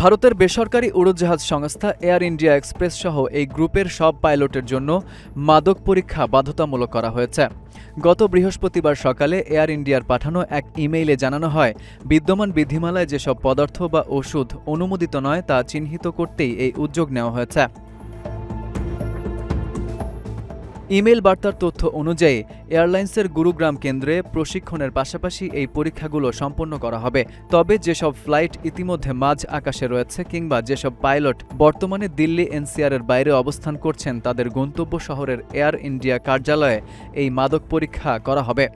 ভারতের বেসরকারি উড়োজাহাজ সংস্থা এয়ার ইন্ডিয়া এক্সপ্রেস সহ এই গ্রুপের সব পাইলটের জন্য মাদক পরীক্ষা বাধ্যতামূলক করা হয়েছে। গত বৃহস্পতিবার সকালে এয়ার ইন্ডিয়ার পাঠানো এক ইমেইলে জানানো হয়, বিদ্যমান বিধিমালায় যেসব পদার্থ বা ওষুধ অনুমোদিত নয় তা চিহ্নিত করতেই এই উদ্যোগ নেওয়া হয়েছে। ইমেইল বার্তার তথ্য অনুযায়ী এয়ারলাইন্সের গুরুগ্রাম কেন্দ্রে প্রশিক্ষণের পাশাপাশি এই পরীক্ষাগুলো সম্পন্ন করা হবে। তবে যেসব ফ্লাইট ইতিমধ্যে মাঝ আকাশে রয়েছে কিংবা যেসব পাইলট বর্তমানে দিল্লি এনসিআরের বাইরে অবস্থান করছেন তাদের গন্তব্য শহরের এয়ার ইন্ডিয়া কার্যালয়ে এই মাদক পরীক্ষা করা হবে।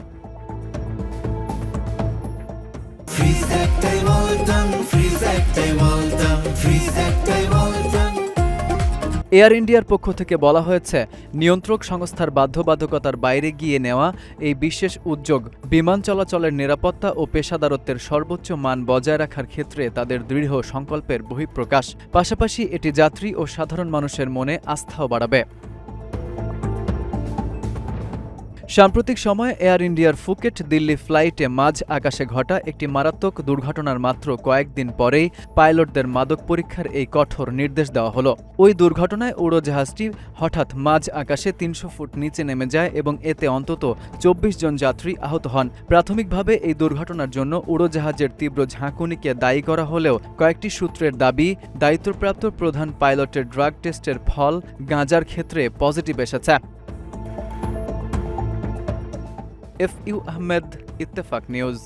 এয়ার ইন্ডিয়ার পক্ষ থেকে বলা হয়েছে, নিয়ন্ত্রক সংস্থার বাধ্যবাধকতার বাইরে গিয়ে নেওয়া এই বিশেষ উদ্যোগ বিমান চলাচলের নিরাপত্তা ও পেশাদারত্বের সর্বোচ্চ মান বজায় রাখার ক্ষেত্রে তাদের দৃঢ় সংকল্পের বহিঃপ্রকাশ। পাশাপাশি এটি যাত্রী ও সাধারণ মানুষের মনে আস্থাও বাড়াবে। সাম্প্রতিক সময়ে এয়ার ইন্ডিয়ার ফুকেট দিল্লি ফ্লাইটে মাঝ আকাশে ঘটা একটি মারাত্মক দুর্ঘটনার মাত্র কয়েকদিন পরেই পাইলটদের মাদক পরীক্ষার এই কঠোর নির্দেশ দেওয়া হলো। ওই দুর্ঘটনায় উড়োজাহাজটি হঠাৎ মাঝ আকাশে ৩০০ ফুট নিচে নেমে যায় এবং এতে অন্তত ২৪ জন যাত্রী আহত হন। প্রাথমিকভাবে এই দুর্ঘটনার জন্য উড়োজাহাজের তীব্র ঝাঁকুনিকে দায়ী করা হলেও কয়েকটি সূত্রের দাবি, দায়িত্বপ্রাপ্ত প্রধান পাইলটের ড্রাগ টেস্টের ফল গাঁজার ক্ষেত্রে পজিটিভ এসেছে। এফইউ আহমেদ, ইত্তেফাক নিউজ।